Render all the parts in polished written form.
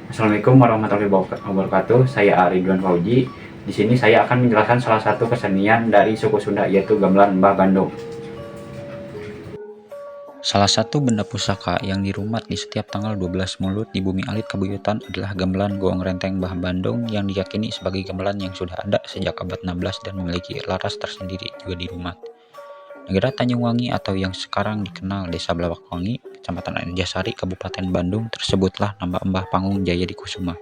Assalamualaikum warahmatullahi wabarakatuh. Saya Ridwan Fauji. Di sini saya akan menjelaskan salah satu kesenian dari suku Sunda, yaitu gamelan Mbah Bandung. Salah satu benda pusaka yang dirumat di setiap tanggal 12 Mulut di Bumi Alit Kabuyutan adalah gamelan Goong Renteng Mbah Bandung yang diyakini sebagai gamelan yang sudah ada sejak abad 16 dan memiliki laras tersendiri juga dirumat. Negara Tanjungwangi atau yang sekarang dikenal Desa Blawakwangi, Kecamatan Anjasari, Kabupaten Bandung tersebutlah nama Mbah Panggung Jaya Dikusuma.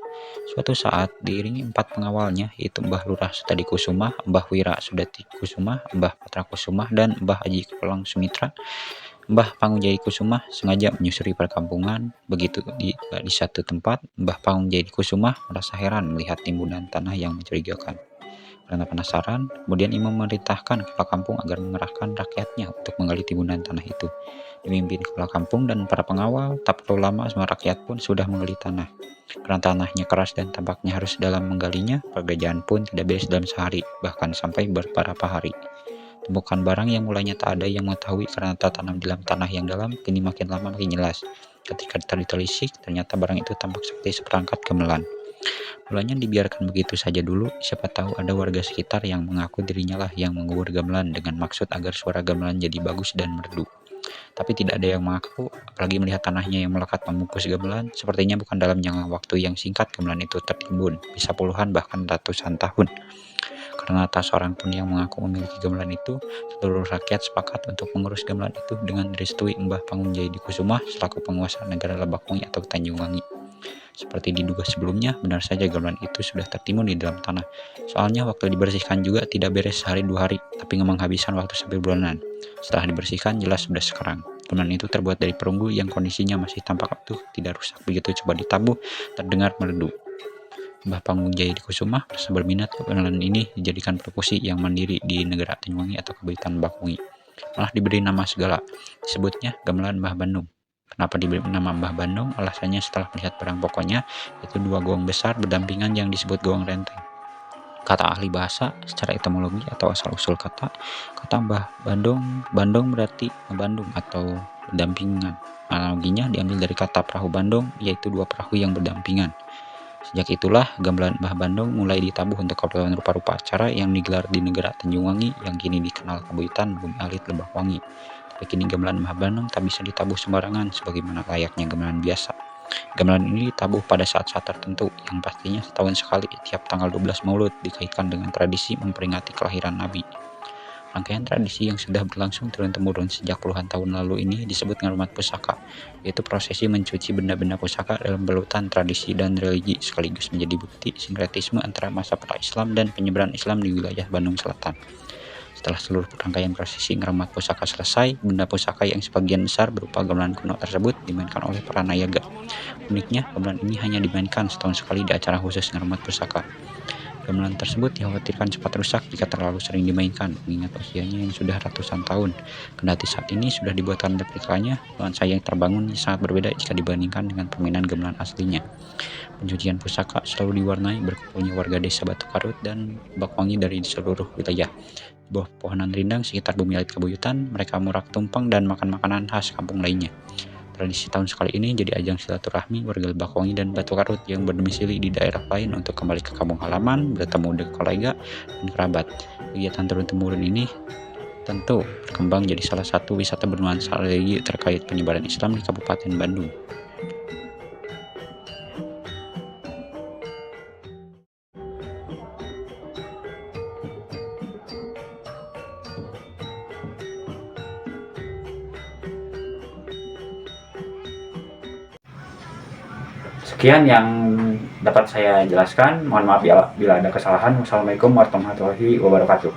Suatu saat diiringi 4 pengawalnya yaitu Mbah Lurah Sutadi Kusuma, Mbah Wira Sudati Kusuma, Mbah Patra Kusuma, dan Mbah Haji Kepelang Sumitra, Mbah Panggung Jaya Kusuma sengaja menyusuri perkampungan. Begitu di satu tempat, Mbah Panggung Jaya Kusuma merasa heran melihat timbunan tanah yang mencurigakan. Karena penasaran, kemudian Imam memerintahkan kepala kampung agar mengerahkan rakyatnya untuk menggali timbunan tanah itu. Dipimpin kepala kampung dan para pengawal, tak perlu lama semua rakyat pun sudah menggali tanah. Karena tanahnya keras dan tampaknya harus dalam menggalinya, pekerjaan pun tidak beres dalam sehari, bahkan sampai beberapa hari. Tumpukan barang yang mulanya tak ada yang mengetahui karena tertanam di dalam tanah yang dalam, kini makin lama makin jelas. Ketika ditelisik, ternyata barang itu tampak seperti seperangkat gamelan. Mulanya dibiarkan begitu saja dulu, siapa tahu ada warga sekitar yang mengaku dirinya lah yang mengubur gamelan dengan maksud agar suara gamelan jadi bagus dan merdu. Tapi tidak ada yang mengaku, apalagi melihat tanahnya yang melekat membungkus gamelan. Sepertinya bukan dalam jangka waktu yang singkat gamelan itu tertimbun, bisa puluhan bahkan ratusan tahun. Karena tak seorang pun yang mengaku memiliki gamelan itu, seluruh rakyat sepakat untuk mengurus gamelan itu dengan direstui Mbah Panggung Jaya Dikusuma selaku penguasa negara Lebakwangi atau Tanjungwangi. Seperti diduga sebelumnya, benar saja gamelan itu sudah tertimbun di dalam tanah. Soalnya waktu dibersihkan juga tidak beres sehari 2 hari, tapi menghabiskan waktu sampai bulanan. Setelah dibersihkan, jelas sudah sekarang. Gamelan itu terbuat dari perunggu yang kondisinya masih tampak utuh, tidak rusak. Begitu coba ditabuh, terdengar merdu. Mbah Panggung Jaya Dikusuma merasa berminat gamelan ini dijadikan perkusi yang mandiri di negara Tanjungwangi atau Kabupaten Bakwangi. Malah diberi nama segala, disebutnya gamelan Mbah Bandung. Kenapa diberi nama Mbah Bandung? Alasannya setelah melihat barang pokoknya, yaitu 2 goong besar berdampingan yang disebut goong renteng. Kata ahli bahasa, secara etimologi atau asal-usul kata Mbah Bandung, Bandung berarti ngebandung atau berdampingan. Analoginya diambil dari kata perahu Bandung, yaitu 2 perahu yang berdampingan. Sejak itulah gamelan Mbah Bandung mulai ditabuh untuk keperluan rupa-rupa acara yang digelar di negara Tanjungwangi yang kini dikenal Kabuyutan Bumi Alit Lebakwangi. Tapi kini gamelan Mbah Bandung tak bisa ditabuh sembarangan sebagaimana layaknya gamelan biasa. Gamelan ini ditabuh pada saat-saat tertentu yang pastinya setahun sekali tiap tanggal 12 Maulud dikaitkan dengan tradisi memperingati kelahiran Nabi. Rangkaian tradisi yang sudah berlangsung turun-temurun sejak puluhan tahun lalu ini disebut ngarumat pusaka, yaitu prosesi mencuci benda-benda pusaka dalam balutan tradisi dan religi sekaligus menjadi bukti sinkretisme antara masa pra-Islam dan penyebaran Islam di wilayah Bandung Selatan. Setelah seluruh rangkaian prosesi ngarumat pusaka selesai, benda pusaka yang sebagian besar berupa gamelan kuno tersebut dimainkan oleh para nayaga. Uniknya, gamelan ini hanya dimainkan setahun sekali di acara khusus ngarumat pusaka. Gamelan tersebut dikhawatirkan cepat rusak jika terlalu sering dimainkan, mengingat usianya yang sudah ratusan tahun. Kendati saat ini sudah dibuatkan replikanya, nuansa yang terbangun sangat berbeda jika dibandingkan dengan permainan gamelan aslinya. Pencucian pusaka selalu diwarnai berkumpulnya warga desa Batu Karut dan Bakwangi dari seluruh wilayah. Di bawah pohonan rindang sekitar Bumi Alit Kabuyutan, mereka murak tumpeng dan makan makanan khas kampung lainnya. Tradisi tahun sekali ini jadi ajang silaturahmi warga Lebakwangi dan Batu Karut yang berdomisili di daerah lain untuk kembali ke kampung halaman, bertemu dengan kolega dan kerabat. Kegiatan turun-temurun ini tentu berkembang jadi salah satu wisata bernuansa religi terkait penyebaran Islam di Kabupaten Bandung. Sekian yang dapat saya jelaskan. Mohon maaf bila ada kesalahan. Wassalamualaikum warahmatullahi wabarakatuh.